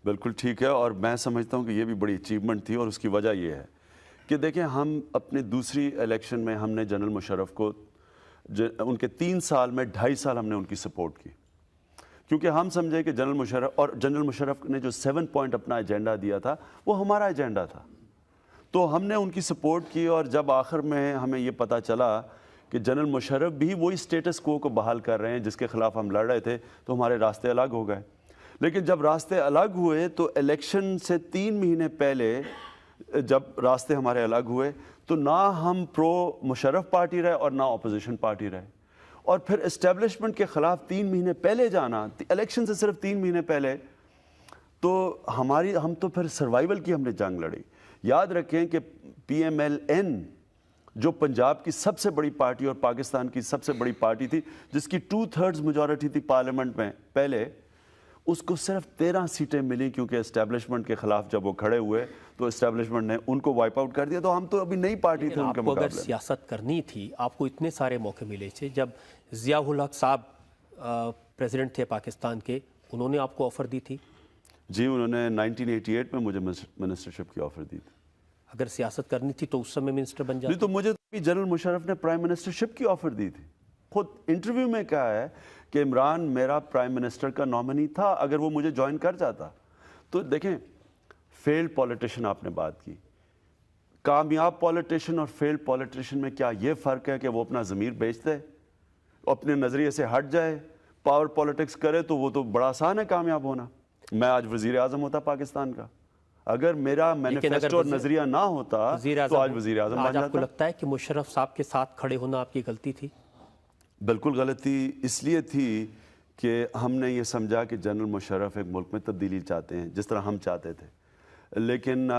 بالکل ٹھیک ہے، اور میں سمجھتا ہوں کہ یہ بھی بڑی اچیومنٹ تھی، اور اس کی وجہ یہ ہے کہ دیکھیں ہم اپنے دوسری الیکشن میں ہم نے جنرل مشرف کو ان کے 3 سال میں 2.5 سال ہم نے ان کی سپورٹ کی، کیونکہ ہم سمجھے کہ جنرل مشرف نے جو 7 پوائنٹ اپنا ایجنڈا دیا تھا وہ ہمارا ایجنڈا تھا، تو ہم نے ان کی سپورٹ کی. اور جب آخر میں ہمیں یہ پتہ چلا کہ جنرل مشرف بھی وہی سٹیٹس کو بحال کر رہے ہیں جس کے خلاف ہم لڑ رہے تھے، تو ہمارے راستے الگ ہو گئے. لیکن جب راستے الگ ہوئے تو الیکشن سے 3 مہینے پہلے جب راستے ہمارے الگ ہوئے تو نہ ہم پرو مشرف پارٹی رہے اور نہ اپوزیشن پارٹی رہے، اور پھر اسٹیبلشمنٹ کے خلاف 3 مہینے پہلے جانا، الیکشن سے صرف 3 مہینے پہلے، تو ہم تو پھر سروائیول کی ہم نے جنگ لڑی. یاد رکھیں کہ پی ایم ایل این جو پنجاب کی سب سے بڑی پارٹی اور پاکستان کی سب سے بڑی پارٹی تھی، جس کی 2/3 میجورٹی تھی پارلیمنٹ میں پہلے، اس کو صرف 13 سیٹیں ملی، کیونکہ اسٹیبلشمنٹ کے خلاف جب وہ کھڑے ہوئے تو اسٹیبلشمنٹ نے ان کو وائپ آؤٹ کر دیا. تو ہم تو ابھی نئی پارٹی تھے ان کے مقابلے. اگر سیاست کرنی تھی، آپ کو اتنے سارے موقع ملے تھے. جب ضیاء الحق صاحب پریزیڈنٹ تھے پاکستان کے، انہوں نے آپ کو آفر دی تھی؟ جی، انہوں نے 1988 میں مجھے منسٹرشپ کی آفر دی تھی. اگر سیاست کرنی تھی تو اس سمے منسٹر بن جاتے. نہیں، تو مجھے جنرل مشرف نے پرائم منسٹرشپ کی آفر دی تھی. خود انٹرویو میں کہا ہے کہ عمران میرا پرائم منسٹر کا نامنی تھا اگر وہ مجھے جوائن کر جاتا. تو دیکھیں، فیلڈ پولیٹیشین آپ نے بات کی، کامیاب پولیٹیشین اور فیلڈ پولیٹیشین میں کیا یہ فرق ہے کہ وہ اپنا ضمیر بیچ دے، اپنے نظریے سے ہٹ جائے، پاور پولیٹکس کرے؟ تو وہ تو بڑا آسان ہے کامیاب ہونا. میں آج وزیر اعظم ہوتا پاکستان کا، اگر میرا مینیفیسٹو اور نظریہ نہ ہوتا تو آج وزیر اعظم بن جاتا. آپ کو لگتا ہے کہ مشرف صاحب کے ساتھ کھڑے ہونا آپ کی غلطی تھی؟ بالکل غلطی اس لیے تھی کہ ہم نے یہ سمجھا کہ جنرل مشرف ایک ملک میں تبدیلی چاہتے ہیں جس طرح ہم چاہتے تھے. لیکن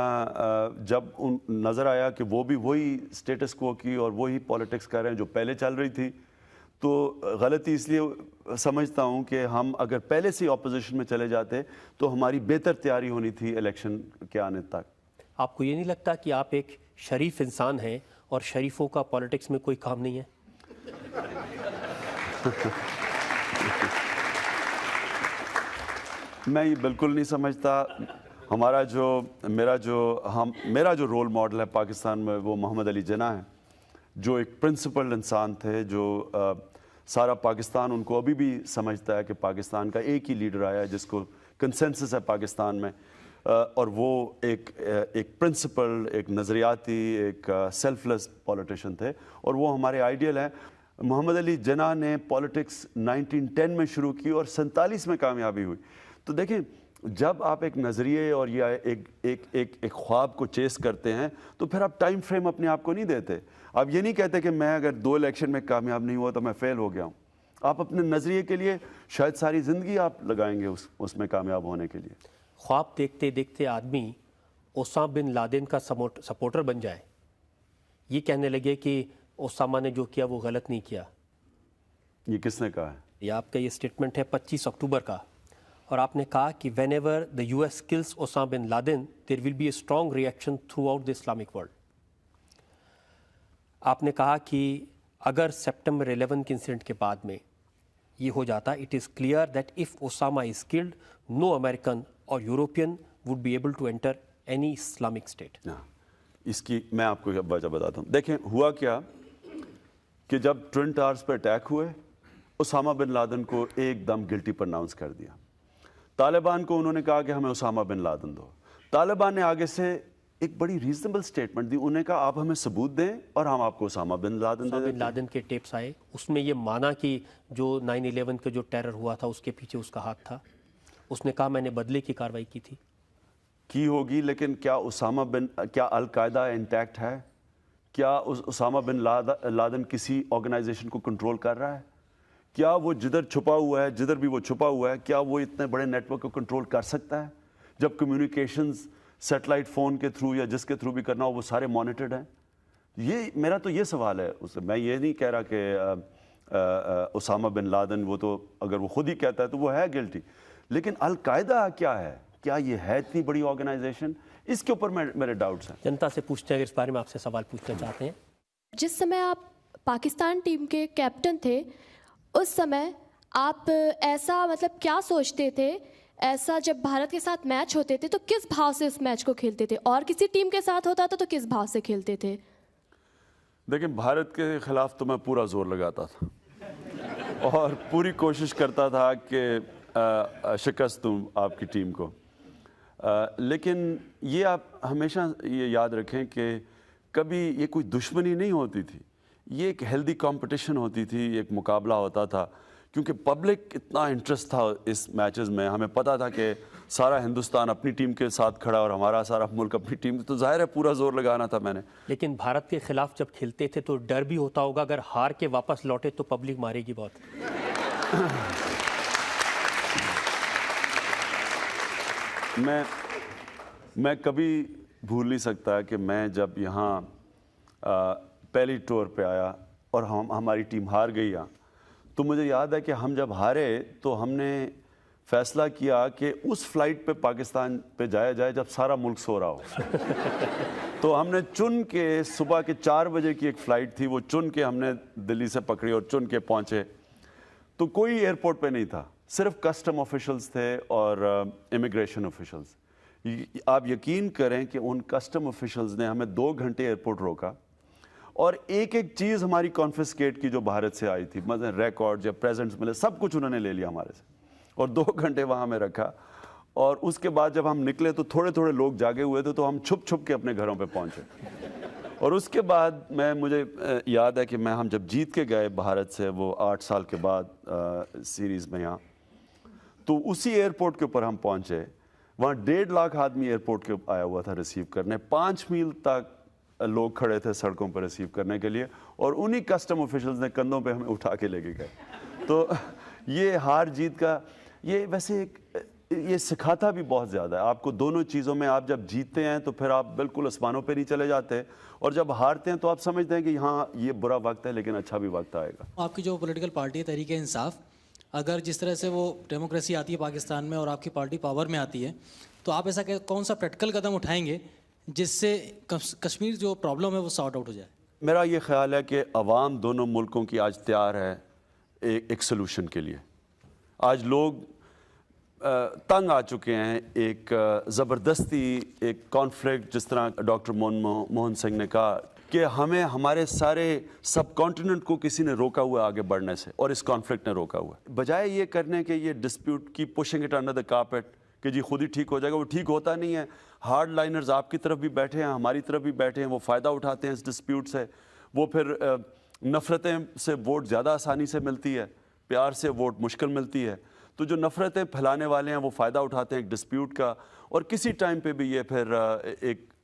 جب نظر آیا کہ وہ بھی وہی سٹیٹس کو کی اور وہی پولیٹکس کر رہے ہیں جو پہلے چل رہی تھی، تو غلطی اس لیے سمجھتا ہوں کہ ہم اگر پہلے سے اپوزیشن میں چلے جاتے تو ہماری بہتر تیاری ہونی تھی الیکشن کے آنے تک. آپ کو یہ نہیں لگتا کہ آپ ایک شریف انسان ہیں اور شریفوں کا پولیٹکس میں کوئی کام نہیں ہے؟ میں یہ بالکل نہیں سمجھتا. میرا جو رول ماڈل ہے پاکستان میں وہ محمد علی جناح ہیں، جو ایک پرنسپل انسان تھے، جو سارا پاکستان ان کو ابھی بھی سمجھتا ہے کہ پاکستان کا ایک ہی لیڈر آیا ہے جس کو کنسنسس ہے پاکستان میں، اور وہ ایک پرنسپل، ایک نظریاتی، ایک سیلف لیس پولیٹیشین تھے، اور وہ ہمارے آئیڈیل ہیں. محمد علی جناح نے پولیٹکس 1910 میں شروع کی اور 47 میں کامیابی ہوئی. تو دیکھیں، جب آپ ایک نظریے اور یا ایک خواب کو چیس کرتے ہیں تو پھر آپ ٹائم فریم اپنے آپ کو نہیں دیتے. آپ یہ نہیں کہتے کہ میں اگر 2 الیکشن میں کامیاب نہیں ہوا تو میں فیل ہو گیا ہوں. آپ اپنے نظریے کے لیے شاید ساری زندگی آپ لگائیں گے اس میں کامیاب ہونے کے لیے. خواب دیکھتے دیکھتے آدمی اسامہ بن لادن کا سپورٹر بن جائے، یہ کہنے لگے کہ اسامہ نے جو کیا وہ غلط نہیں کیا. یہ کس نے کہا ہے؟ یہ آپ کا یہ سٹیٹمنٹ ہے 25 اکتوبر کا، اور آپ نے کہا کہ whenever the U S kills Osama bin Laden there will be a strong reaction throughout the Islamic world. آپ نے کہا کہ اگر سپٹمبر 11 کے انسیڈنٹ کے بعد میں یہ ہو جاتا، it is clear that if Osama is killed no American اور European would be able to enter any Islamic state. اس کی میں آپ کو وجہ بتاتا ہوں. دیکھیں ہوا کیا کہ جب ٹوئن ٹاورز پہ اٹیک ہوئے، اسامہ بن لادن کو ایک دم گلٹی پرناؤنس کر دیا. طالبان کو انہوں نے کہا کہ ہمیں اسامہ بن لادن دو. طالبان نے آگے سے ایک بڑی ریزنبل سٹیٹمنٹ دی، انہوں نے کہا آپ ہمیں ثبوت دیں اور ہم آپ کو اسامہ بن لادن دے دیتے ہیں. اسامہ بن لادن کے ٹیپس آئے، اس میں یہ مانا کہ جو 9/11 کا جو ٹیرر ہوا تھا اس کے پیچھے اس کا ہاتھ تھا. اس نے کہا میں نے بدلے کی کارروائی کی تھی. کی ہوگی، لیکن کیا کیا القاعدہ انٹیکٹ ہے؟ کیا اسامہ بن لادن کسی آرگنائزیشن کو کنٹرول کر رہا ہے؟ کیا وہ جدھر چھپا ہوا ہے، جدھر بھی وہ چھپا ہوا ہے، کیا وہ اتنے بڑے نیٹ ورک کو کنٹرول کر سکتا ہے جب کمیونیکیشنز سیٹلائٹ فون کے تھرو یا جس کے تھرو بھی کرنا ہو وہ سارے مانیٹرڈ ہیں؟ میرا تو یہ سوال ہے. میں یہ نہیں کہہ رہا کہ اسامہ بن لادن وہ تو اگر وہ خود ہی کہتا ہے تو وہ ہے گلٹی، لیکن القاعدہ کیا ہے؟ کیا یہ ہے اتنی بڑی آرگنائزیشن؟ اس کے اوپر میرے ڈاؤٹس ہیں. جنتا سے پوچھتے ہیں، اگر اس بارے میں آپ سے سوال پوچھنا چاہتے ہیں. جس سمے آپ پاکستان ٹیم کے کیپٹن تھے، اس سمے آپ ایسا کیا سوچتے تھے ایسا جب بھارت کے ساتھ میچ ہوتے تھے تو کس بھاؤ سے اس میچ کو کھیلتے تھے, اور کسی ٹیم کے ساتھ ہوتا تھا تو کس بھاؤ سے کھیلتے تھے؟ دیکھیں, بھارت کے خلاف تو میں پورا زور لگاتا تھا اور پوری کوشش کرتا تھا کہ شکست دوں آپ کی ٹیم کو, لیکن یہ آپ ہمیشہ یہ یاد رکھیں کہ کبھی یہ کوئی دشمنی نہیں ہوتی تھی, یہ ایک ہیلدی کمپٹیشن ہوتی تھی, ایک مقابلہ ہوتا تھا, کیونکہ پبلک اتنا انٹرسٹ تھا اس میچز میں. ہمیں پتہ تھا کہ سارا ہندوستان اپنی ٹیم کے ساتھ کھڑا اور ہمارا سارا ملک اپنی ٹیم, تو ظاہر ہے پورا زور لگانا تھا میں نے. لیکن بھارت کے خلاف جب کھیلتے تھے تو ڈر بھی ہوتا ہوگا اگر ہار کے واپس لوٹے تو پبلک مارے گی بہت. میں کبھی بھول نہیں سکتا کہ میں جب یہاں پہلی ٹور پہ آیا اور ہماری ٹیم ہار گئی, تو مجھے یاد ہے کہ ہم جب ہارے تو ہم نے فیصلہ کیا کہ اس فلائٹ پہ پاکستان پہ جایا جائے جب سارا ملک سو رہا ہو. تو ہم نے چن کے, صبح کے 4 بجے کی ایک فلائٹ تھی, وہ چن کے ہم نے دلی سے پکڑی اور چن کے پہنچے. تو کوئی ایئرپورٹ پہ نہیں تھا, صرف کسٹم آفیشلز تھے اور امیگریشن آفیشلز. آپ یقین کریں کہ ان کسٹم آفیشلز نے ہمیں 2 گھنٹے ایئرپورٹ روکا اور ایک ایک چیز ہماری کانفسکیٹ کی جو بھارت سے آئی تھی, مثلا ریکارڈ یا پریزنٹس ملے, سب کچھ انہوں نے لے لیا ہمارے سے اور 2 گھنٹے وہاں میں رکھا. اور اس کے بعد جب ہم نکلے تو تھوڑے تھوڑے لوگ جاگے ہوئے تھے, تو ہم چھپ چھپ کے اپنے گھروں پہ پہنچے. اور اس کے بعد مجھے یاد ہے کہ ہم جب جیت کے گئے بھارت سے, وہ 8 سال کے بعد سیریز میں یہاں, تو اسی ایئرپورٹ کے اوپر ہم پہنچے. وہاں 1.5 لاکھ آدمی ایئرپورٹ کے آیا ہوا تھا ریسیو کرنے, 5 میل تک لوگ کھڑے تھے سڑکوں پر ریسیو کرنے کے لیے, اور انہی کسٹم آفیشلز نے کندھوں پہ ہمیں اٹھا کے لے کے گئے. تو یہ ہار جیت کا یہ ویسے یہ سکھاتا بھی بہت زیادہ ہے آپ کو دونوں چیزوں میں. آپ جب جیتتے ہیں تو پھر آپ بالکل آسمانوں پہ نہیں چلے جاتے, اور جب ہارتے ہیں تو آپ سمجھتے ہیں کہ ہاں یہ برا وقت ہے لیکن اچھا بھی وقت آئے گا. آپ کی جو پولیٹیکل پارٹی ہے تحریک انصاف, اگر جس طرح سے وہ ڈیموکریسی آتی ہے پاکستان میں اور آپ کی پارٹی پاور میں آتی ہے, تو آپ ایسا کون سا پریکٹیکل قدم اٹھائیں گے جس سے کشمیر جو پرابلم ہے وہ سارٹ آؤٹ ہو جائے؟ میرا یہ خیال ہے کہ عوام دونوں ملکوں کی آج تیار ہے ایک سلوشن کے لیے. آج لوگ تنگ آ چکے ہیں ایک زبردستی ایک کانفلکٹ, جس طرح ڈاکٹر موہن سنگھ نے کہا کہ ہمارے سارے سب کانٹیننٹ کو کسی نے روکا ہوا ہے آگے بڑھنے سے, اور اس کانفلکٹ نے روکا ہوا ہے. بجائے یہ کرنے کہ یہ ڈسپیوٹ کی pushing it under the carpet کہ جی خود ہی ٹھیک ہو جائے گا, وہ ٹھیک ہوتا نہیں ہے. ہارڈ لائنرز آپ کی طرف بھی بیٹھے ہیں, ہماری طرف بھی بیٹھے ہیں, وہ فائدہ اٹھاتے ہیں اس ڈسپیوٹ سے. وہ پھر نفرتیں سے ووٹ زیادہ آسانی سے ملتی ہے, پیار سے ووٹ مشکل ملتی ہے. تو جو نفرتیں پھیلانے والے ہیں وہ فائدہ اٹھاتے ہیں ایک ڈسپیوٹ کا, اور کسی ٹائم پہ بھی یہ پھر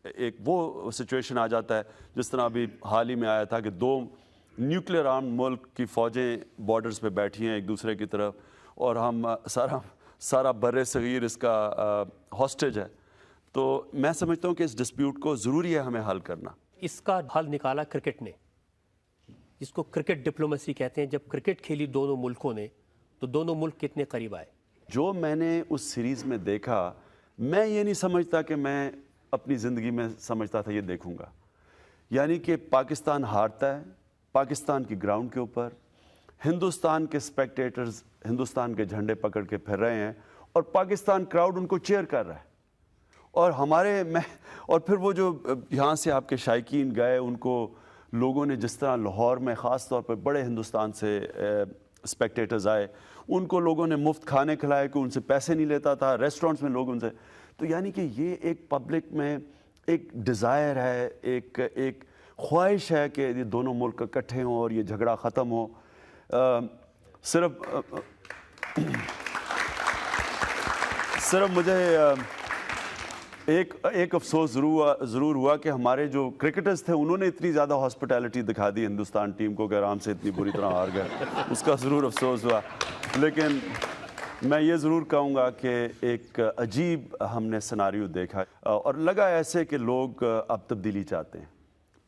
ایک وہ سچویشن آ جاتا ہے جس طرح ابھی حال ہی میں آیا تھا کہ 2 نیوکلیئر آرمڈ ملک کی فوجیں بارڈرز پہ بیٹھی ہیں ایک دوسرے کی طرف, اور ہم سارا بر صغیر اس کا ہاسٹیج ہے. تو میں سمجھتا ہوں کہ اس ڈسپیوٹ کو ضروری ہے ہمیں حل کرنا. اس کا حل نکالا کرکٹ نے, جس کو کرکٹ ڈپلومیسی کہتے ہیں. جب کرکٹ کھیلی دونوں ملکوں نے تو دونوں ملک کتنے قریب آئے. جو میں نے اس سیریز میں دیکھا, میں یہ نہیں سمجھتا کہ میں اپنی زندگی میں سمجھتا تھا یہ دیکھوں گا. یعنی کہ پاکستان ہارتا ہے پاکستان کی گراؤنڈ کے اوپر, ہندوستان کے اسپیکٹیٹرز ہندوستان کے جھنڈے پکڑ کے پھر رہے ہیں, اور پاکستان کراؤڈ ان کو چیئر کر رہا ہے. اور اور پھر وہ جو یہاں سے آپ کے شائقین گئے, ان کو لوگوں نے جس طرح لاہور میں خاص طور پہ بڑے ہندوستان سے اسپیکٹیٹرز آئے, ان کو لوگوں نے مفت کھانے کھلائے, کہ ان سے پیسے نہیں لیتا تھا, ریسٹورنٹس میں لوگ ان سے. تو یعنی کہ یہ ایک پبلک میں ایک ڈیزائر ہے, ایک خواہش ہے کہ یہ دونوں ملک اکٹھے ہوں اور یہ جھگڑا ختم ہو. صرف مجھے ایک افسوس ضرور ہوا کہ ہمارے جو کرکٹرز تھے انہوں نے اتنی زیادہ ہاسپٹیلٹی دکھا دی ہندوستان ٹیم کو کہ آرام سے اتنی بری طرح ہار گئے, اس کا ضرور افسوس ہوا. لیکن میں یہ ضرور کہوں گا کہ ایک عجیب ہم نے سناریو دیکھا, اور لگا ایسے کہ لوگ اب تبدیلی چاہتے ہیں,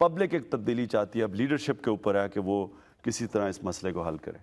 پبلک ایک تبدیلی چاہتی ہے. اب لیڈرشپ کے اوپر ہے کہ وہ کسی طرح اس مسئلے کو حل کرے.